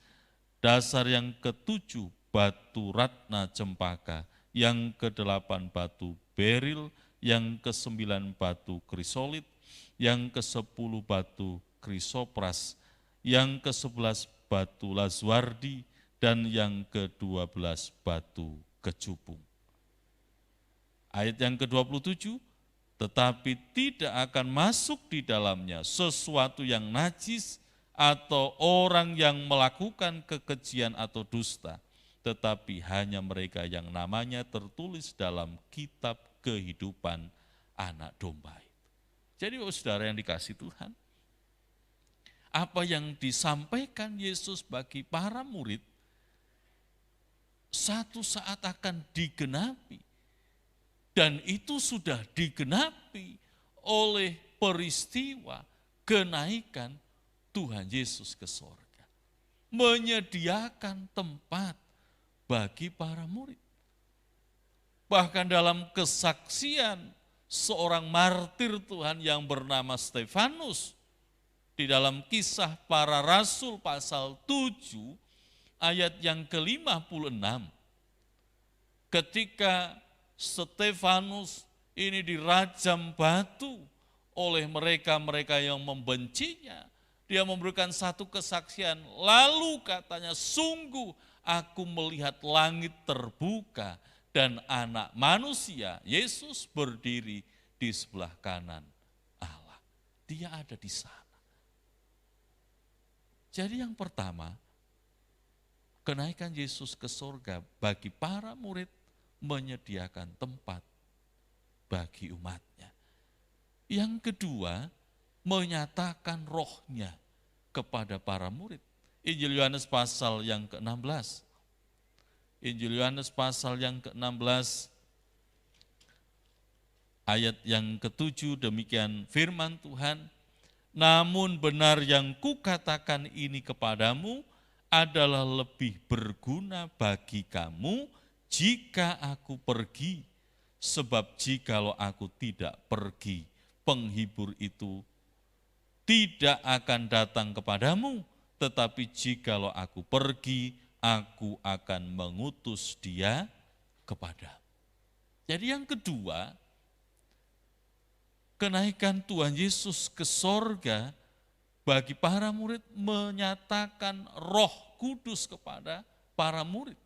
dasar yang ketujuh batu ratna cempaka, yang kedelapan batu beril, yang kesembilan batu krisolit, yang kesepuluh batu krisopras, yang ke-11 batu lazwardi, dan yang ke-12 batu kecubung. Ayat yang ke-27, tetapi tidak akan masuk di dalamnya sesuatu yang najis atau orang yang melakukan kekejian atau dusta, tetapi hanya mereka yang namanya tertulis dalam kitab kehidupan anak domba. Jadi saudara yang dikasihi Tuhan, apa yang disampaikan Yesus bagi para murid, satu saat akan digenapi. Dan itu sudah digenapi oleh peristiwa kenaikan Tuhan Yesus ke sorga. Menyediakan tempat bagi para murid. Bahkan dalam kesaksian seorang martir Tuhan yang bernama Stefanus, di dalam Kisah Para Rasul pasal 7 ayat yang ke-56. Ketika Stefanus ini dirajam batu oleh mereka-mereka yang membencinya, dia memberikan satu kesaksian, lalu katanya, sungguh aku melihat langit terbuka dan anak manusia, Yesus berdiri di sebelah kanan Allah. Dia ada di sana. Jadi yang pertama, kenaikan Yesus ke surga bagi para murid menyediakan tempat bagi umatnya. Yang kedua, menyatakan rohnya kepada para murid. Injil Yohanes pasal yang ke-16. Injil Yohanes pasal yang ke-16 ayat yang ke-7, demikian firman Tuhan, namun benar yang kukatakan ini kepadamu adalah lebih berguna bagi kamu jika aku pergi, sebab jikalau aku tidak pergi, penghibur itu tidak akan datang kepadamu, tetapi jikalau aku pergi, aku akan mengutus dia kepadamu. Jadi yang kedua, kenaikan Tuhan Yesus ke sorga bagi para murid menyatakan Roh Kudus kepada para murid.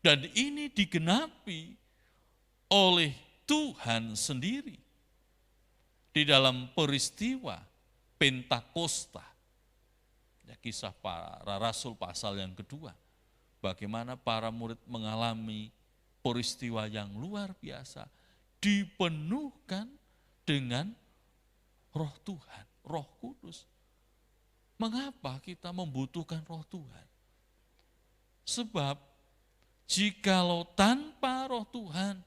Dan ini digenapi oleh Tuhan sendiri di dalam peristiwa Pentakosta. Ya, Kisah Para Rasul pasal yang kedua. Bagaimana para murid mengalami peristiwa yang luar biasa, dipenuhkan dengan Roh Tuhan, Roh Kudus. Mengapa kita membutuhkan Roh Tuhan? Sebab jikalau tanpa Roh Tuhan,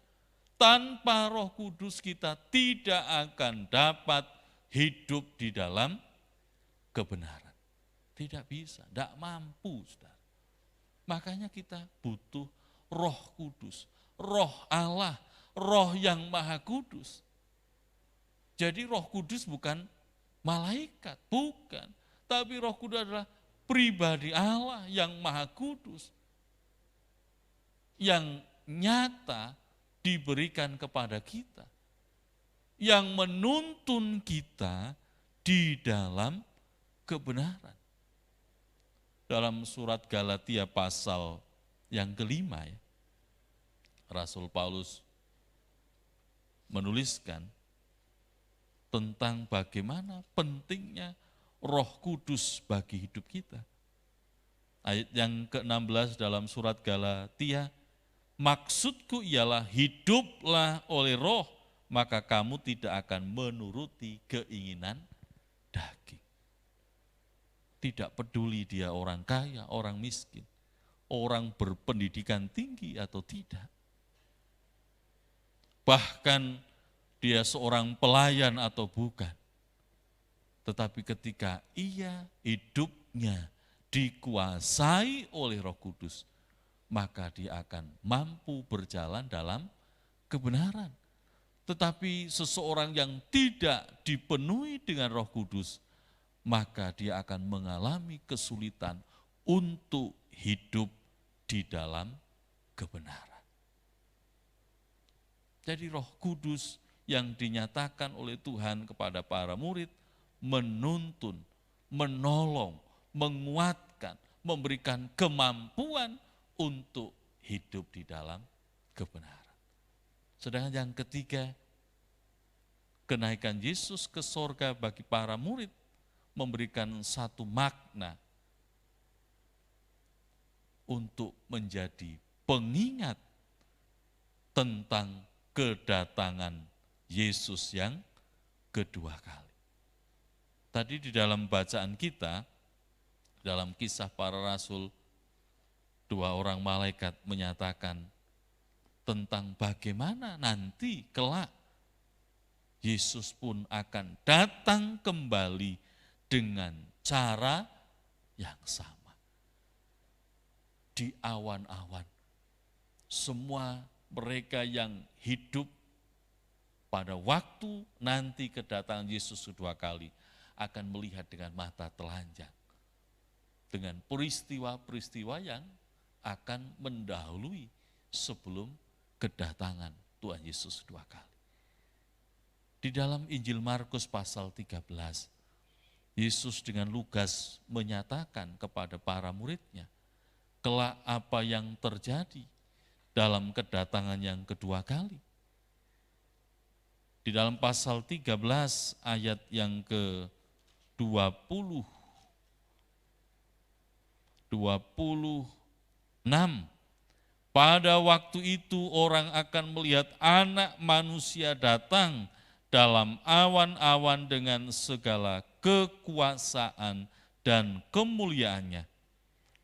tanpa Roh Kudus, kita tidak akan dapat hidup di dalam kebenaran. Tidak bisa, tidak mampu, saudara. Makanya kita butuh Roh Kudus, Roh Allah, Roh yang Maha Kudus. Jadi Roh Kudus bukan malaikat, bukan. Tapi Roh Kudus adalah pribadi Allah yang Maha Kudus, yang nyata diberikan kepada kita, yang menuntun kita di dalam kebenaran. Dalam surat Galatia pasal yang kelima, ya, Rasul Paulus menuliskan tentang bagaimana pentingnya Roh Kudus bagi hidup kita. Ayat yang ke-16 dalam surat Galatia, maksudku ialah hiduplah oleh Roh, maka kamu tidak akan menuruti keinginan daging. Tidak peduli dia orang kaya, orang miskin, orang berpendidikan tinggi atau tidak. Bahkan dia seorang pelayan atau bukan. Tetapi ketika ia hidupnya dikuasai oleh Roh Kudus, maka dia akan mampu berjalan dalam kebenaran. Tetapi seseorang yang tidak dipenuhi dengan Roh Kudus, maka dia akan mengalami kesulitan untuk hidup di dalam kebenaran. Jadi Roh Kudus yang dinyatakan oleh Tuhan kepada para murid menuntun, menolong, menguatkan, memberikan kemampuan untuk hidup di dalam kebenaran. Sedangkan yang ketiga, kenaikan Yesus ke sorga bagi para murid memberikan satu makna untuk menjadi pengingat tentang kedatangan Yesus yang kedua kali. Tadi di dalam bacaan kita, dalam Kisah Para Rasul, dua orang malaikat menyatakan tentang bagaimana nanti kelak Yesus pun akan datang kembali dengan cara yang sama. Di awan-awan, semua mereka yang hidup pada waktu nanti kedatangan Yesus kedua kali akan melihat dengan mata telanjang. Dengan peristiwa-peristiwa yang akan mendahului sebelum kedatangan Tuhan Yesus kedua kali. Di dalam Injil Markus pasal 13, Yesus dengan lugas menyatakan kepada para muridnya, kelak apa yang terjadi dalam kedatangan yang kedua kali. Di dalam pasal 13 ayat yang ke-26, pada waktu itu orang akan melihat Anak Manusia datang dalam awan-awan dengan segala kekuasaan dan kemuliaannya.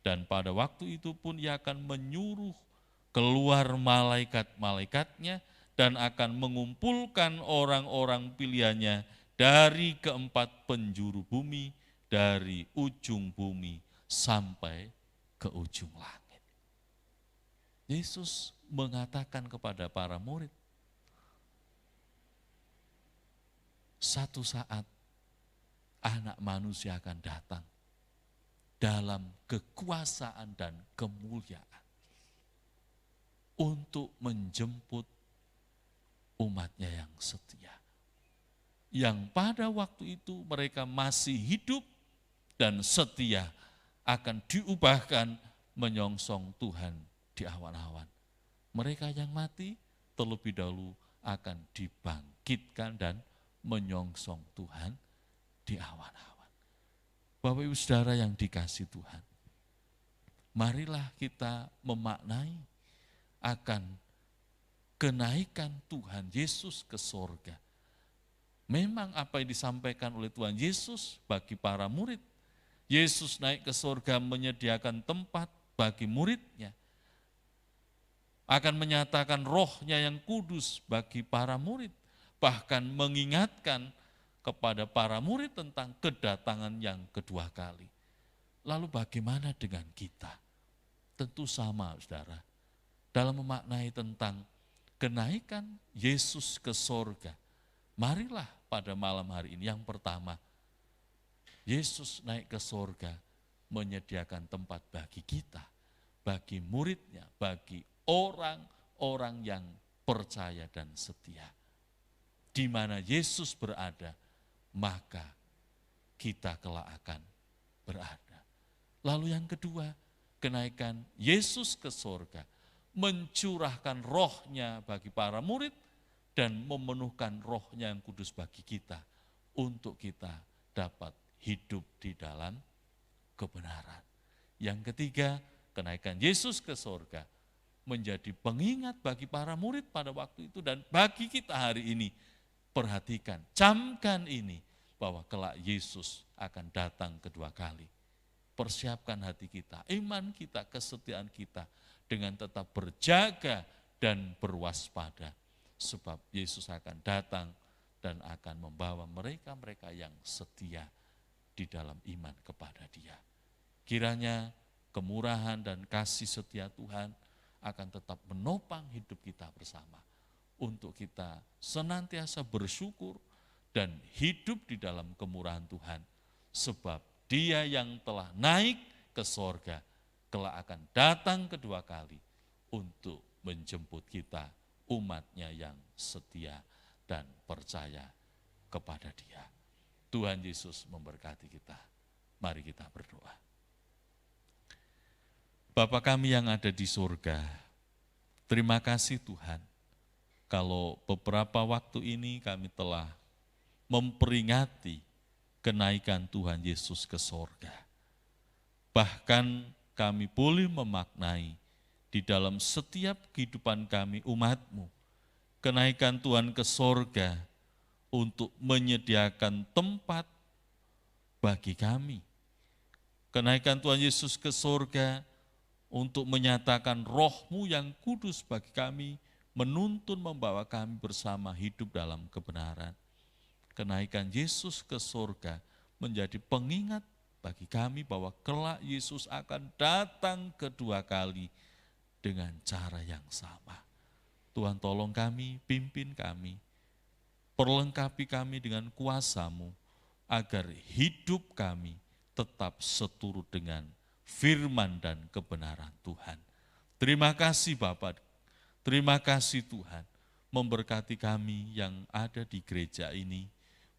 Dan pada waktu itu pun Ia akan menyuruh keluar malaikat-malaikatnya dan akan mengumpulkan orang-orang pilihannya dari keempat penjuru bumi, dari ujung bumi sampai ke ujung langit. Yesus mengatakan kepada para murid, satu saat Anak Manusia akan datang dalam kekuasaan dan kemuliaan untuk menjemput umatnya yang setia. Yang pada waktu itu mereka masih hidup dan setia akan diubahkan menyongsong Tuhan di awan-awan. Mereka yang mati terlebih dahulu akan dibangkitkan dan menyongsong Tuhan di awan-awan. Bapak Ibu Saudara yang dikasihi Tuhan, marilah kita memaknai akan kenaikan Tuhan Yesus ke sorga. Memang apa yang disampaikan oleh Tuhan Yesus bagi para murid, Yesus naik ke sorga menyediakan tempat bagi muridnya, akan menyatakan rohnya yang kudus bagi para murid, bahkan mengingatkan kepada para murid tentang kedatangan yang kedua kali. Lalu bagaimana dengan kita? Tentu sama, saudara, dalam memaknai tentang kenaikan Yesus ke sorga. Marilah pada malam hari ini yang pertama, Yesus naik ke sorga menyediakan tempat bagi kita, bagi muridnya, bagi orang-orang yang percaya dan setia. Di mana Yesus berada, maka kita kelak akan berada. Lalu yang kedua, kenaikan Yesus ke sorga, mencurahkan rohnya bagi para murid dan memenuhkan rohnya yang kudus bagi kita untuk kita dapat hidup di dalam kebenaran. Yang ketiga, kenaikan Yesus ke sorga menjadi pengingat bagi para murid pada waktu itu dan bagi kita hari ini. Perhatikan, camkan ini bahwa kelak Yesus akan datang kedua kali. Persiapkan hati kita, iman kita, kesetiaan kita dengan tetap berjaga dan berwaspada. Sebab Yesus akan datang dan akan membawa mereka-mereka yang setia di dalam iman kepada Dia. Kiranya kemurahan dan kasih setia Tuhan akan tetap menopang hidup kita bersama. Untuk kita senantiasa bersyukur dan hidup di dalam kemurahan Tuhan. Sebab Dia yang telah naik ke sorga, kelak akan datang kedua kali untuk menjemput kita, umatnya yang setia dan percaya kepada Dia. Tuhan Yesus memberkati kita. Mari kita berdoa. Bapa kami yang ada di surga, terima kasih Tuhan, kalau beberapa waktu ini kami telah memperingati kenaikan Tuhan Yesus ke sorga. Bahkan kami boleh memaknai di dalam setiap kehidupan kami umat-Mu, kenaikan Tuhan ke sorga untuk menyediakan tempat bagi kami. Kenaikan Tuhan Yesus ke sorga untuk menyatakan roh-Mu yang kudus bagi kami, menuntun membawa kami bersama hidup dalam kebenaran. Kenaikan Yesus ke sorga menjadi pengingat bagi kami bahwa kelak Yesus akan datang kedua kali dengan cara yang sama. Tuhan tolong kami, pimpin kami, perlengkapi kami dengan kuasa-Mu, agar hidup kami tetap seturut dengan firman dan kebenaran Tuhan. Terima kasih Bapak, terima kasih Tuhan, memberkati kami yang ada di gereja ini,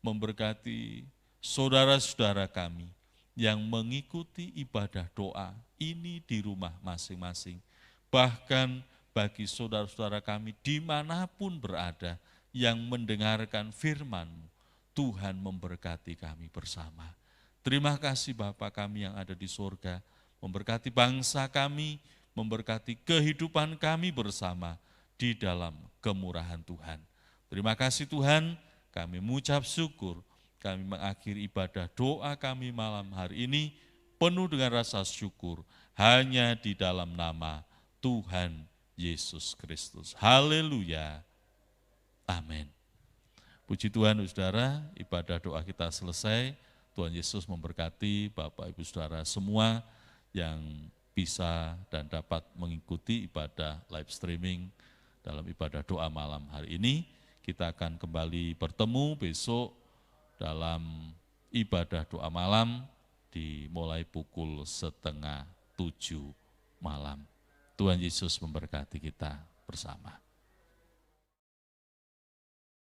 memberkati saudara-saudara kami yang mengikuti ibadah doa ini di rumah masing-masing. Bahkan bagi saudara-saudara kami dimanapun berada yang mendengarkan firman-Mu, Tuhan memberkati kami bersama. Terima kasih Bapa kami yang ada di surga, memberkati bangsa kami, memberkati kehidupan kami bersama di dalam kemurahan Tuhan. Terima kasih Tuhan, kami mengucap syukur, kami mengakhiri ibadah doa kami malam hari ini penuh dengan rasa syukur, hanya di dalam nama Tuhan Yesus Kristus. Haleluya. Amin. Puji Tuhan, saudara, ibadah doa kita selesai. Tuhan Yesus memberkati Bapak Ibu Saudara semua yang bisa dan dapat mengikuti ibadah live streaming dalam ibadah doa malam hari ini. Kita akan kembali bertemu besok dalam ibadah doa malam dimulai pukul 6:30 malam. Tuhan Yesus memberkati kita bersama.